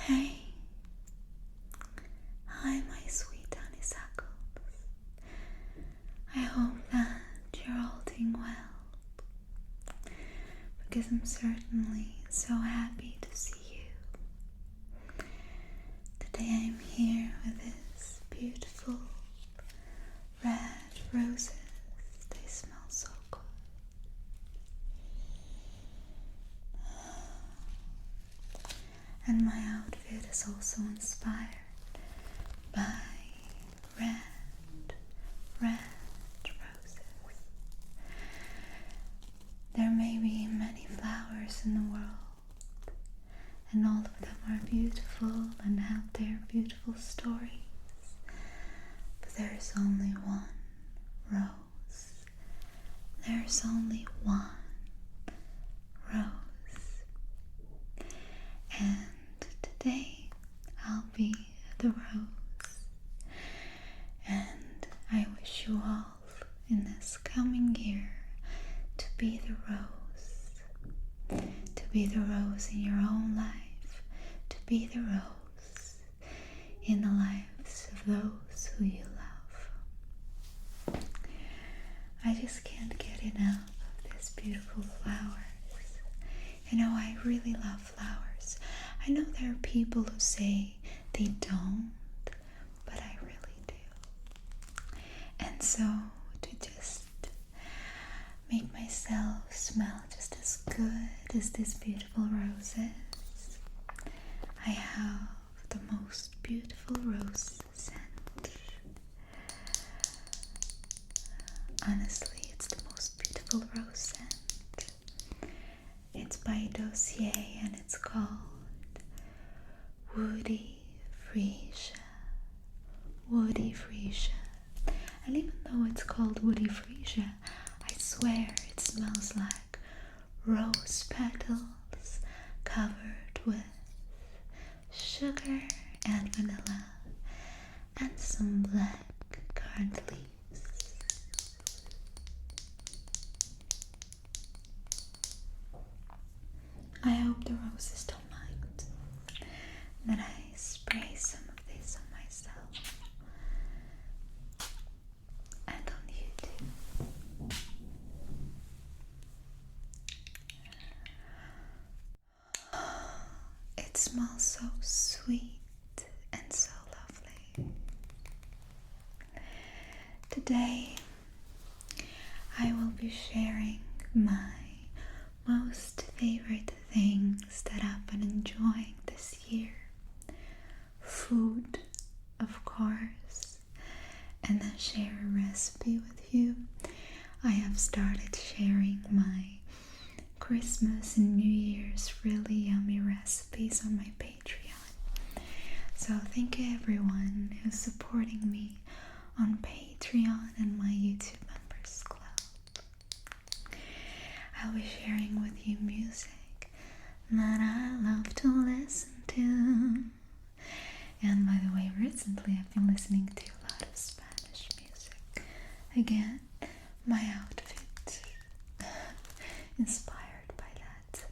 Hey, hi my sweet honeysuckles. I hope that you're all doing well, because I'm certainly so happy to see you. Today I'm here with this beautiful red roses. They smell so good. And my outfit is also inspired by red roses. There may be many flowers in the world, and all of them are beautiful and have their beautiful stories. But there's only one rose. There's only one rose. And today I'll be the rose. And I wish you all in this coming year to be the rose. To be the rose in your own life. To be the rose in the lives of those who you love. I just can't get enough of these beautiful flowers. You know, I really love flowers. I know there are people who say they don't, but I really do. And so to just make myself smell just as good as these beautiful roses, I have the most beautiful rose scent. Honestly, it's the most beautiful rose scent. It's by Dossier and it's called Woody Freesia. Woody Freesia. And even though it's called Woody Freesia, I swear it smells like rose petals covered with sugar and vanilla and some black currant leaves. I hope the roses don't mind that I spray some of this on myself and on you too. It smells so sweet and so lovely. Today I will be sharing my most favorite things that I've been enjoying this year. Food, of course, and then share a recipe with you. I have started sharing my Christmas and New Year's really yummy recipes on my Patreon. So thank you everyone who's supporting me on Patreon and my YouTube members club. I'll be sharing with you music that I love to listen to. And by the way, recently I've been listening to a lot of Spanish music. Again, my outfit inspired by that.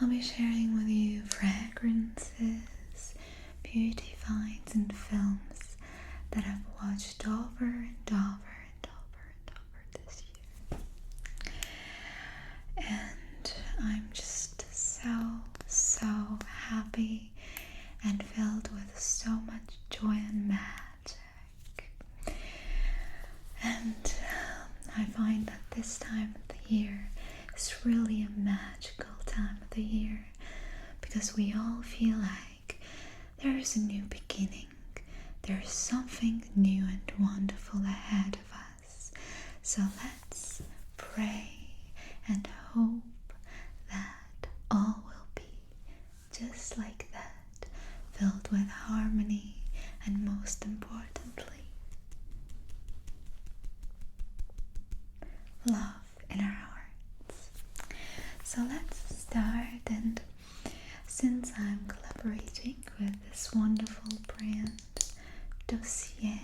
I'll be sharing with you fragrances, beauty finds and films that I've watched over and over this year. And I'm just so happy and filled with so much joy and magic. And I find that this time of the year is really a magical time of the year, because we all feel like there is a new beginning. There is something new and wonderful ahead of us. So let's pray and hope that all will be just like that, filled with harmony and most importantly, love in our hearts. So let's start, and since I'm collaborating with this wonderful brand, Dossier,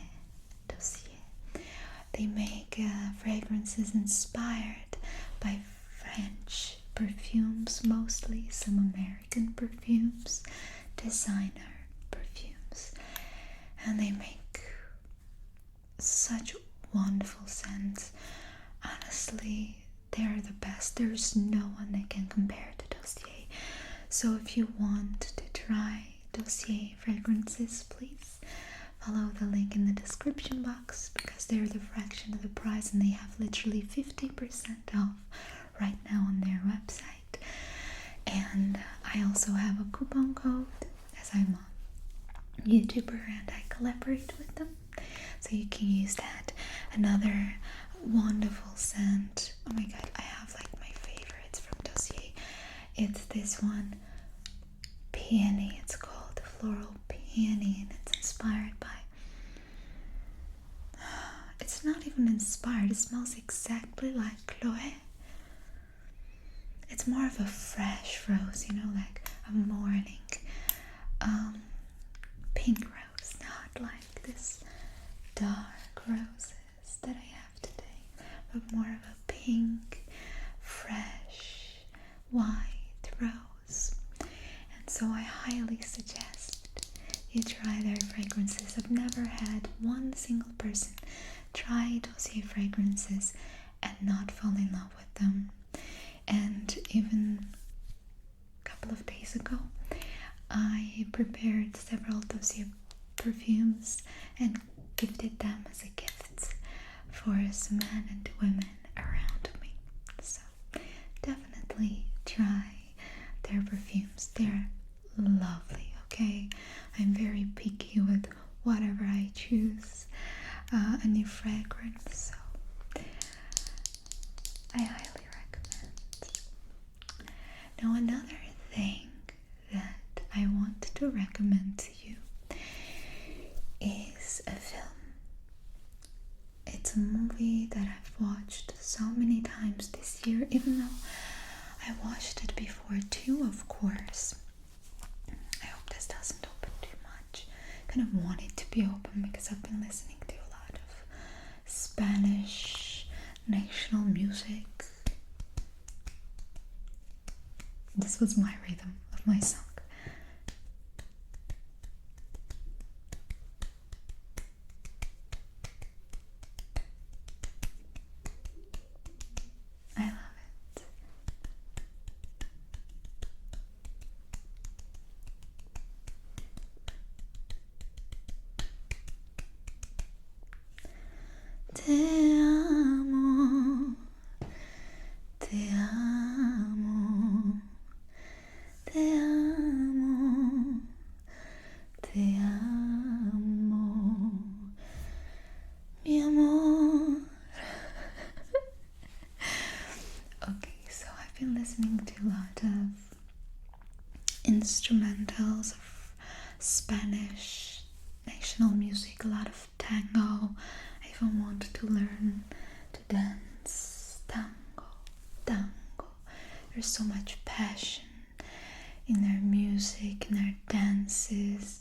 they make fragrances inspired by French perfumes, mostly some American perfumes, designer perfumes, and they make such wonderful scents. Honestly, they're the best. There's no one that can compare to Dossier. So if you want to try Dossier fragrances, please follow the link in the description box, because they're the fraction of the price and they have literally 50% off right now on their website. And I also have a coupon code, as I'm a YouTuber and I collaborate with them, so you can use that. Another wonderful scent, oh my god, I have like my favorites from Dossier. It's this one, Peony. It's called Floral Peony, and it's inspired by, it's not even inspired, it smells exactly like Chloe. It's more of a fresh rose, you know, like a morning pink rose, not like this dark roses that I have today, but more of a pink, fresh, white rose. And so I highly suggest you try their fragrances. I've never had one single person try Dossier fragrances and not fall in love with them. And even a couple of days ago, I prepared several Dossier perfumes and gifted them as a gift for some men and women around me. So definitely try their perfumes. They're lovely, okay? I'm very picky with whatever I choose a new fragrance, so I highly recommend. Now, another thing that I want to recommend to you is a film. It's a movie that I've watched so many times this year, even though I watched it before too, of course. I hope this doesn't open too much. I kind of want it to be open because I've been listening to a lot of Spanish national music. This was my rhythm of my song. I love it. Te amo, te amo, te amo, te amo, mi amor. Okay, so I've been listening to a lot of instrumentals of Spanish national music, a lot of tango. I even want to learn to dance tango. There's so much passion in their music, in their dances,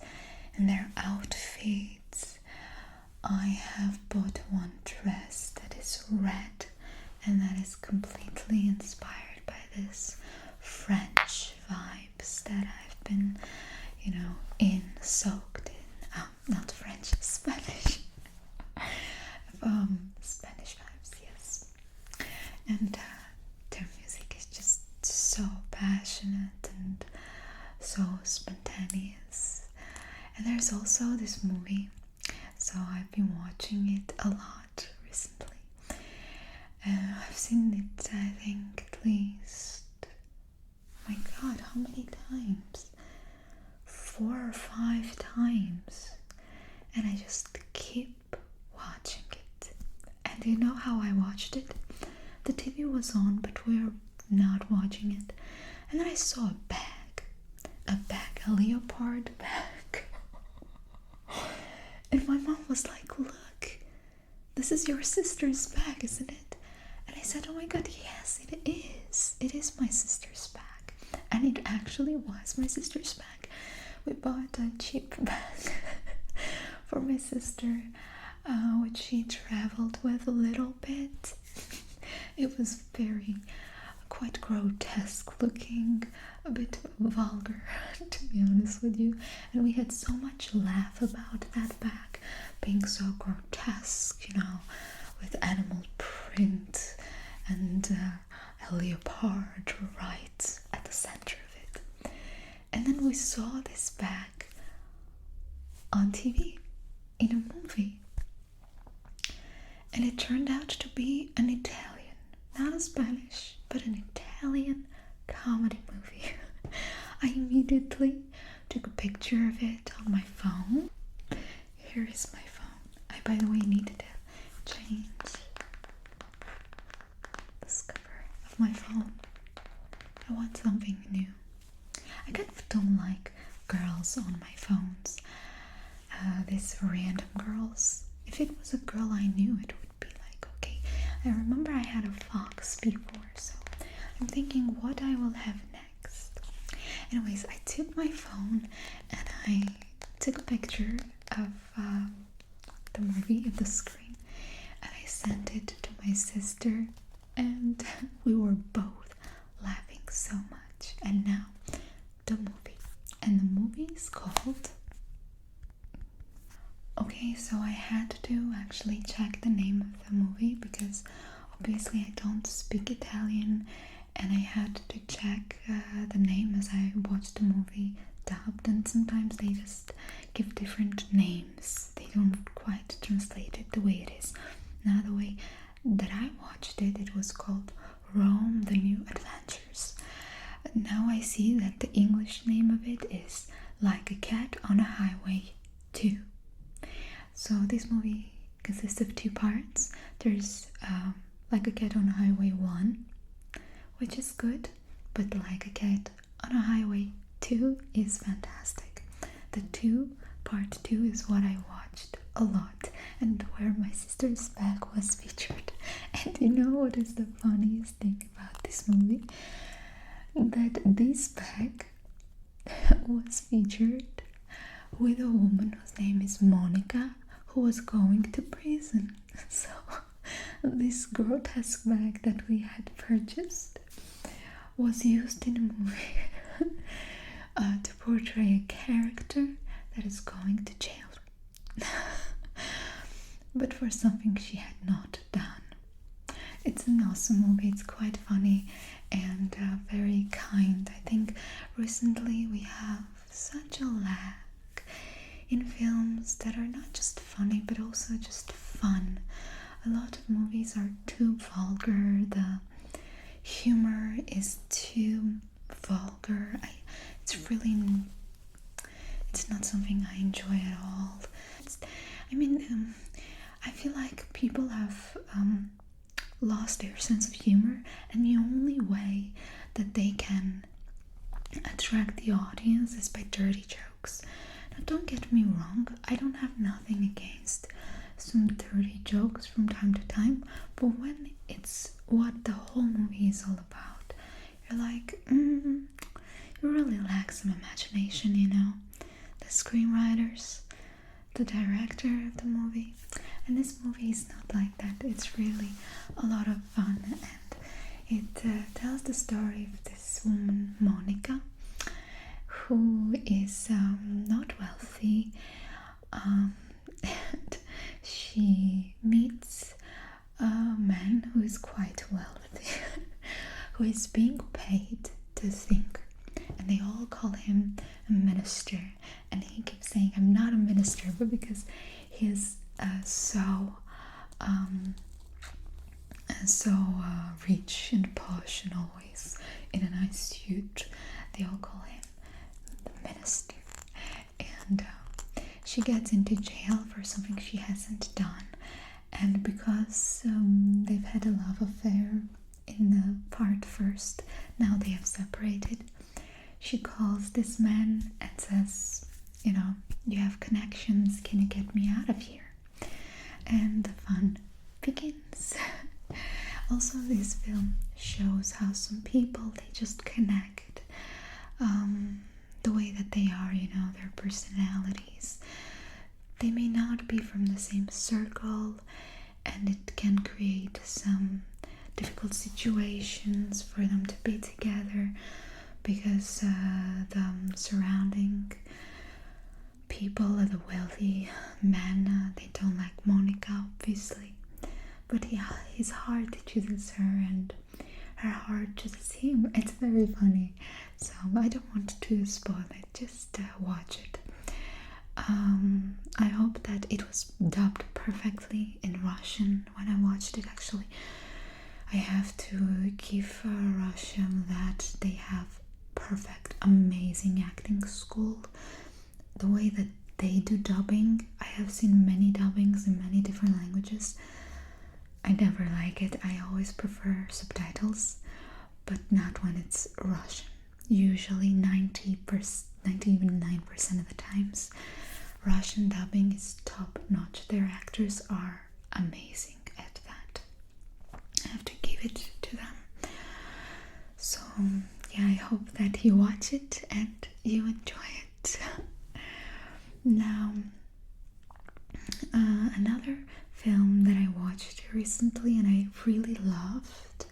in their outfits. I have bought one dress that is red and that is completely inspired by this French vibes that I've been, soaked in. Not French, Spanish. Spanish vibes, yes. And their music is just so passionate and so spontaneous. And there's also this movie, so I've been watching it a lot recently. I've seen it, I think, at least, my god, how many times? 4 or 5 times. And I just keep watching it. And you know how I watched it? The TV was on, but we were not watching it. And then I saw a bag, a leopard bag. And my mom was like, look, this is your sister's bag, isn't it? And I said, oh my god, yes, it is. It is my sister's bag. And it actually was my sister's bag. We bought a cheap bag for my sister, which she traveled with a little bit. It was very quite grotesque looking, a bit vulgar, to be honest with you. And we had so much laugh about that bag being so grotesque, you know, with animal print and a leopard right at the center of it. And then we saw this bag on TV in a movie, and it turned out to be an Italian, not a Spanish, but an Italian comedy movie. I immediately took a picture of it on my phone. Here is my phone. I, by the way, needed to change this cover of my phone. I want something new. I kind of don't like girls on my phones. These random girls. If it was a girl I knew, it would be like, okay. I remember I had a fox before, so I'm thinking what I will have next. Anyways, I took my phone and I took a picture of the movie, of the screen, and I sent it to my sister, and we were both laughing so much. And now, the movie. And the movie is called... Okay, so I had to actually check the name of the movie because obviously I don't speak Italian, and I had to check the name as I watched the movie dubbed, and sometimes they just give different names. They don't quite translate it the way it is. Now, the way that I watched it, it was called Rome, The New Adventures. Now I see that the English name of it is Like a Cat on a Highway 2. So this movie consists of two parts. There's Like a Cat on a Highway 1, which is good, but Like a Cat on a Highway 2 is fantastic. Part 2 is what I watched a lot, and where my sister's bag was featured. And you know what is the funniest thing about this movie? That this bag was featured with a woman whose name is Monica, who was going to prison. So this grotesque bag that we had purchased was used in a movie to portray a character that is going to jail. But for something she had not done. It's an awesome movie. It's quite funny and very kind. I think recently we have such a lack in films that are not just funny but also just fun. A lot of movies are too vulgar. The humor is too vulgar. It's not something I enjoy at all. I feel like people have lost their sense of humor, and the only way that they can attract the audience is by dirty jokes. Now, don't get me wrong, I don't have nothing against some dirty jokes from time to time, but when it's what the whole movie is all about, you're like, you really lack some imagination, you know? The screenwriters, the director of the movie, and this movie is not like that. It's really a lot of fun, and it tells the story of this woman, Monica, who is not wealthy, and she meets a man who is quite wealthy, who is being paid to think, and they all call him a minister, and he keeps saying, I'm not a minister, but because he is so rich and posh and always in a nice suit, they all call him the minister. And she gets into jail for something she hasn't done, and because they've had a love affair in the part first, now they have separated, she calls this man and says, you have connections, can you get me out of here? And the fun begins. Also, this film shows how some people, they just connect the way that they are, their personalities. They may not be from the same circle, and it can create some difficult situations for them to be together, because the surrounding people, the wealthy men, they don't like Monica, obviously. But yeah, his heart chooses her and her heart chooses him. It's very funny. So I don't want to spoil it, just watch it. I hope that it was dubbed perfectly in Russian when I watched it. Actually, I have to give Russia that they have perfect, amazing acting school. The way that they do dubbing, I have seen many dubbings in many different languages. I never like it. I always prefer subtitles, but not when it's Russian. Usually 90%, 99% of the times, Russian dubbing is top notch. Their actors are amazing at that. I have to give it to them. So yeah, I hope that you watch it and you enjoy it. Now, another film that I watched recently and I really loved,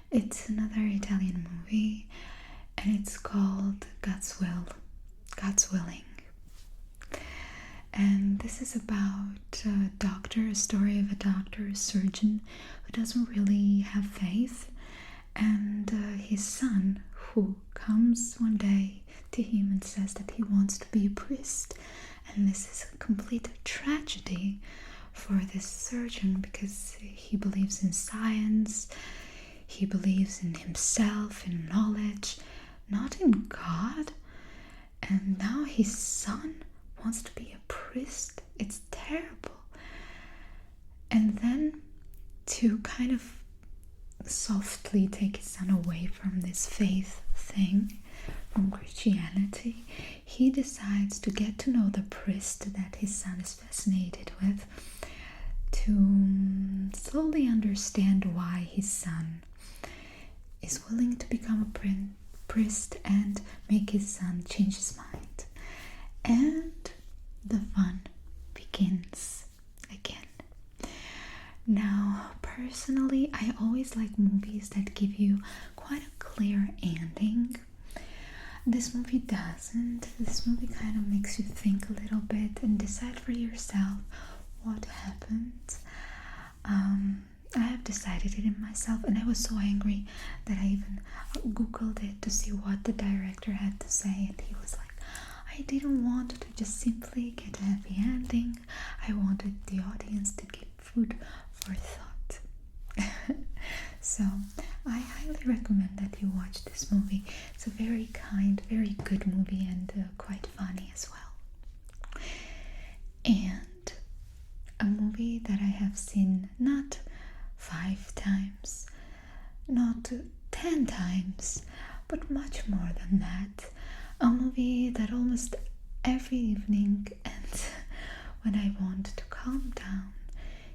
it's another Italian movie, and it's called God's Willing. And this is about a story of a doctor, a surgeon who doesn't really have faith, and his son, who comes one day to him and says that he wants to be a priest. And this is a complete tragedy for this surgeon, because he believes in science, he believes in himself, in knowledge, not in God. And now his son wants to be a priest. It's terrible. And then, to kind of softly take his son away from this faith thing, from Christianity, he decides to get to know the priest that his son is fascinated with, to slowly understand why his son is willing to become a priest and make his son change his mind. And the fun begins again. Now, personally, I always like movies that give you quite a clear ending. This movie doesn't. This movie kind of makes you think a little bit and decide for yourself what happened. I have decided it in myself, and I was so angry that I even googled it to see what the director had to say, and he was like, I didn't want to just simply get a happy ending. I wanted the audience to give food for thought. So I highly recommend that you watch this movie. It's a very kind, very good movie, and quite funny as well. And a movie that I have seen not 5 times, not 10 times, but much more than that. A movie that almost every evening, and when I want to calm down,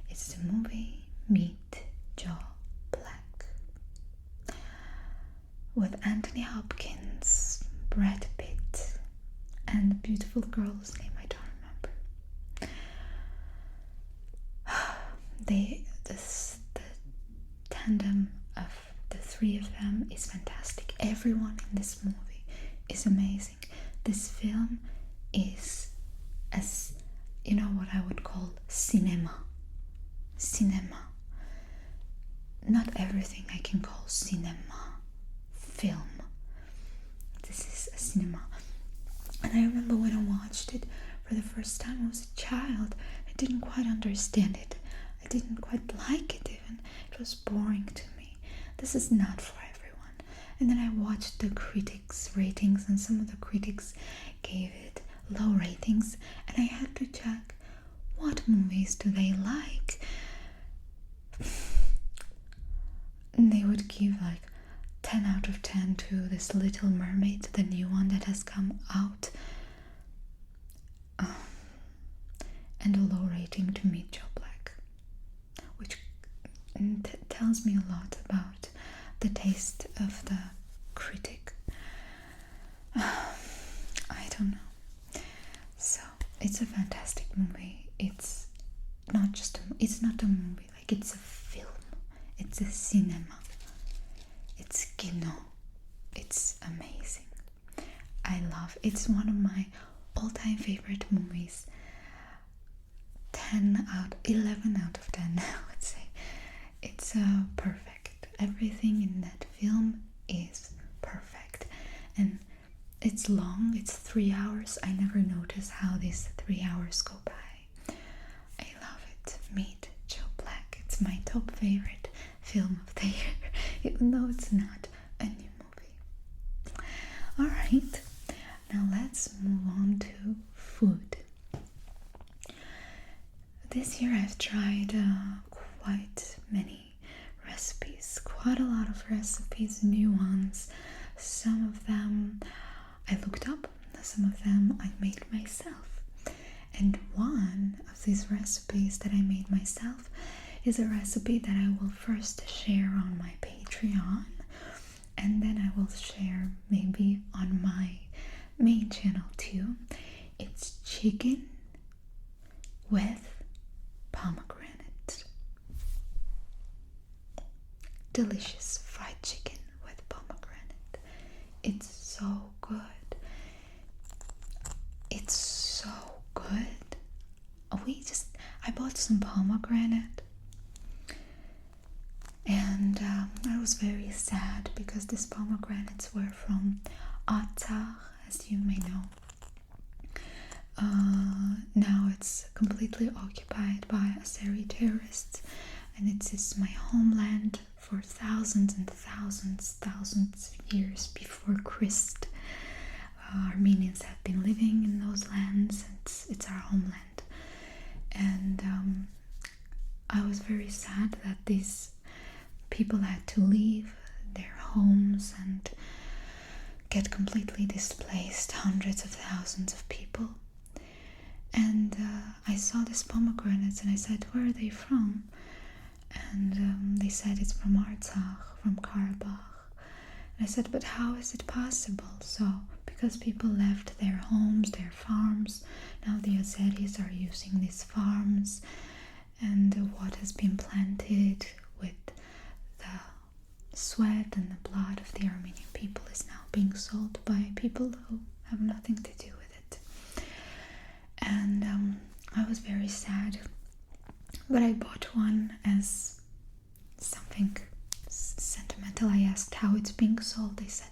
it's the movie Meet Joe Black, with Anthony Hopkins, Brad Pitt, and the beautiful girl whose name I don't remember. The tandem of the three of them is fantastic. Everyone in this movie is amazing. This film is, as you know, what I would call cinema. Not everything I can call cinema. Film. This is a cinema. And I remember when I watched it for the first time, I was a child. I didn't quite understand it. I didn't quite like it even. It was boring to me. This is not for everyone. And then I watched the critics' ratings, and some of the critics gave it low ratings, and I had to check what movies do they like. And they would give like 10 out of 10 to this Little Mermaid, the new one that has come out, and a low rating to Meet Joe Black, which tells me a lot about the taste of the critic. I don't know. So it's a fantastic movie. It's not a movie, like it's a film. It's a cinema. It's one of my all-time favorite movies. 11 out of 10, I would say. It's perfect. Everything in that film is perfect. And it's long, it's 3 hours. I never notice how these 3 hours go by. I love it. Meet Joe Black. It's my top favorite film of the year, even though it's not a new movie. Alright, now let's move on to food. This year I've tried quite many recipes, quite a lot of recipes, new ones. Some of them I looked up, some of them I made myself. And one of these recipes that I made myself is a recipe that I will first share on my Patreon, and then I will share maybe on my main channel too. It's chicken with pomegranate. Delicious fried chicken with pomegranate. It's so good. It's so good. I bought some pomegranate, and I was very sad because these pomegranates were from Artsakh, as you may know. Now it's completely occupied by Azeri terrorists, and it is my homeland for thousands and thousands of years before Christ. Armenians have been living in those lands. It's our homeland. And I was very sad that these people had to leave their homes and get completely displaced, hundreds of thousands of people. And I saw these pomegranates and I said, where are they from? And they said it's from Artsakh, from Karabakh. And I said, but how is it possible? So, because people left their homes, their farms, now the Azeris are using these farms, and what has been planted with the sweat and the blood of the Armenian people is now being sold by people who have nothing to do with it. And I was very sad, but I bought one as something sentimental. I asked how it's being sold. They said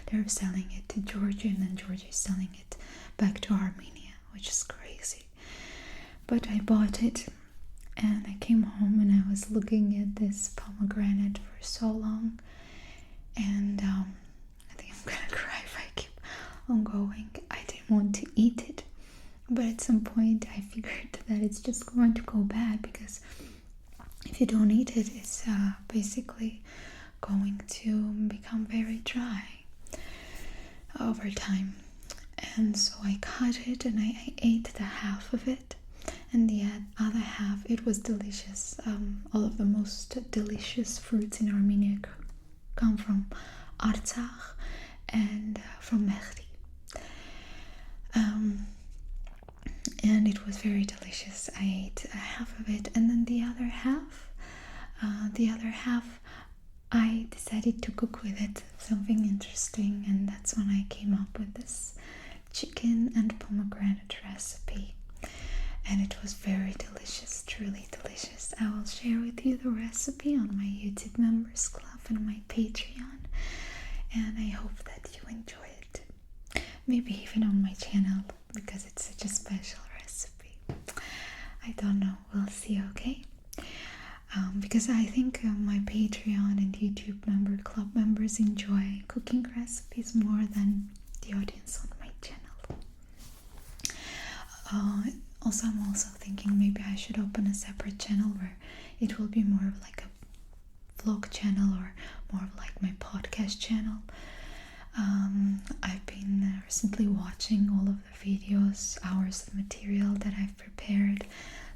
they're selling it to Georgia, and then Georgia is selling it back to Armenia, which is crazy. But I bought it, and I came home and I was looking at this pomegranate for so long, and I think I'm gonna cry if I keep on going. I didn't want to eat it, but at some point I figured that it's just going to go bad, because if you don't eat it, it's basically going to become very dry over time. And so I cut it and I ate the half of it, and the other half, it was delicious. All of the most delicious fruits in Armenia come from Artsakh and from Mehdi. And it was very delicious. I ate half of it, and then the other half I decided to cook with it something interesting, and that's when I came up with this chicken and pomegranate recipe. And it was very delicious, truly delicious. I will share with you the recipe on my YouTube Members Club and my Patreon, and I hope that you enjoy it. Maybe even on my channel, because it's such a special recipe. I don't know, we'll see, okay? Because I think my Patreon and YouTube Member Club members enjoy cooking recipes more than the audience on my channel. Also, I'm also thinking maybe I should open a separate channel where it will be more of like a vlog channel, or more of like my podcast channel. I've been recently watching all of the videos, hours of material that I've prepared,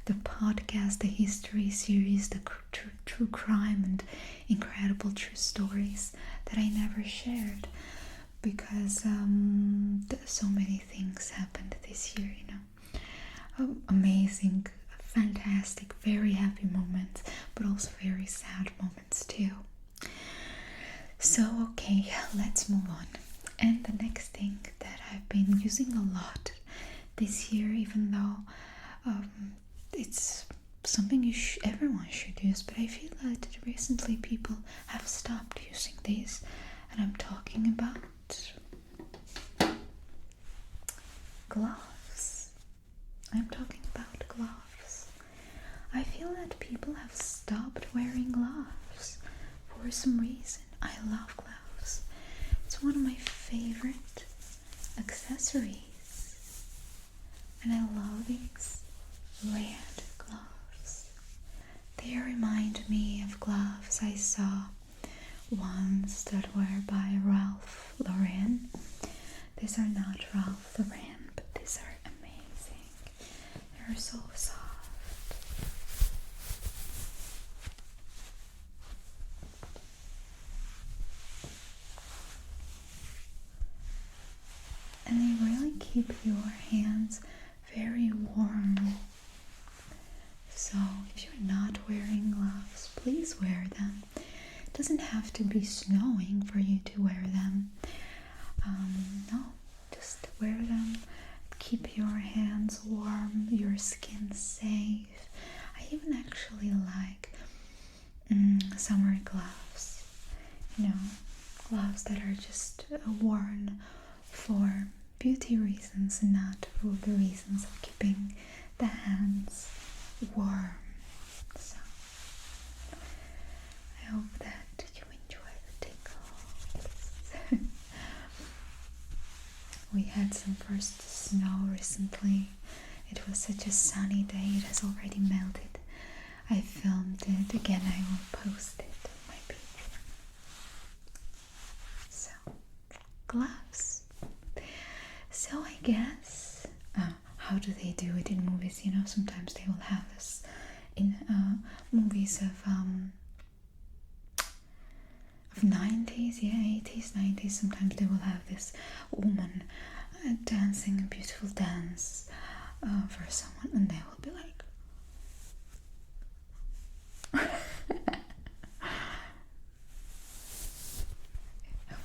the podcast, the history series, the true crime and incredible true stories that I never shared, because so many things happened this year, you know. Amazing, fantastic, very happy moments, but also very sad moments too. So okay, let's move on. And the next thing that I've been using a lot this year, even though it's something everyone should use, but I feel that recently people have stopped using these, and I'm talking about gloves. I'm talking about gloves. I feel that people have stopped wearing gloves for some reason. I love gloves. It's one of my favorite accessories. And I love these red gloves. They remind me of gloves I saw once that were by Ralph Lauren. These are not Ralph Lauren, but these are amazing. They're so soft. And they really keep your hands very warm. So if you're not wearing gloves, please wear them. It doesn't have to be snowing for you to wear them. No, just wear them. Keep your hands warm, your skin safe. I even actually like summer gloves. You know, gloves that are just worn for beauty reasons and not for the reasons of keeping the hands warm. So I hope that you enjoy the tingles. We had some first snow recently. It was such a sunny day, it has already melted. I filmed it again, I will post it on my page. So, gloves. So I guess, how do they do it in movies? You know, sometimes they will have this in movies of 90s, yeah, 80s, 90s. Sometimes they will have this woman dancing a beautiful dance for someone, and they will be like,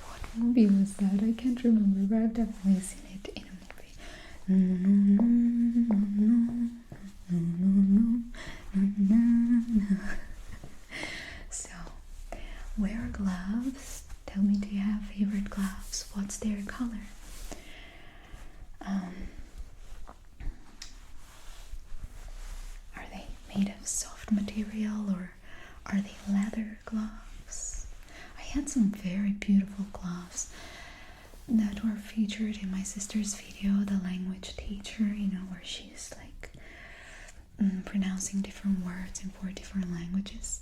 what movie was that? I can't remember, but I've definitely seen it in a movie. So, wear gloves. Tell me, do you have favorite gloves? What's their color? Are they made of soft material or are they leather gloves? I had some very beautiful gloves that were featured in my sister's video, the language teacher, you know, where she's like pronouncing different words in 4 different languages.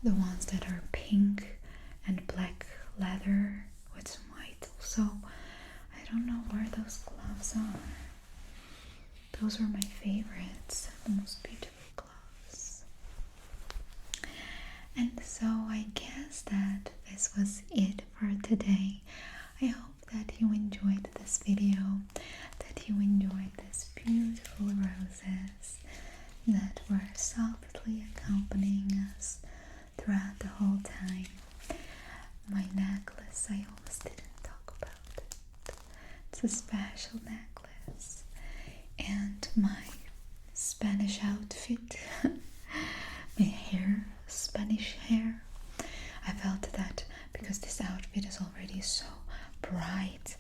The ones that are pink and black leather with some white also. I don't know where those gloves are. Those were my favorites, the most beautiful gloves. And so I guess that this was it for today. I hope that you enjoyed this video, that you enjoyed these beautiful roses that were softly accompanying us throughout the whole time. My necklace, I almost didn't talk about it. It's a special necklace. And my Spanish outfit, my hair, Spanish hair. I felt that because this outfit is already so bright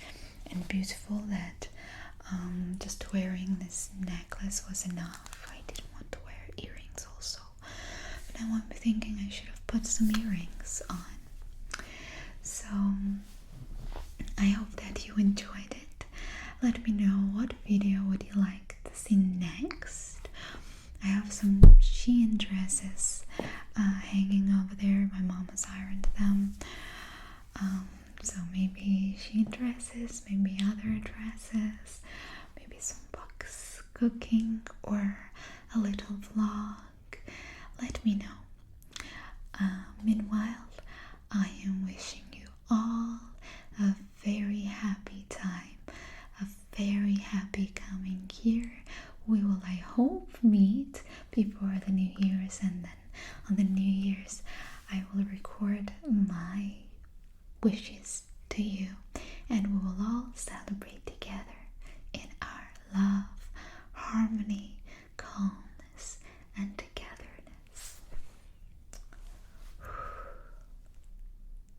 and beautiful that just wearing this necklace was enough. I didn't want to wear earrings also. But now I'm thinking I should have put some earrings on. So I hope that you enjoyed it. Let me know what video would you like to see next. I have some Shein dresses hanging over there. My mom has ironed them. So maybe Shein dresses, maybe other dresses, maybe some box cooking or a little vlog. Let me know. Meanwhile, I am wishing you all a very happy time, a very happy coming year. We will, I hope, meet before the New Year's, and then on the New Year's I will record my wishes to you and we will all celebrate together.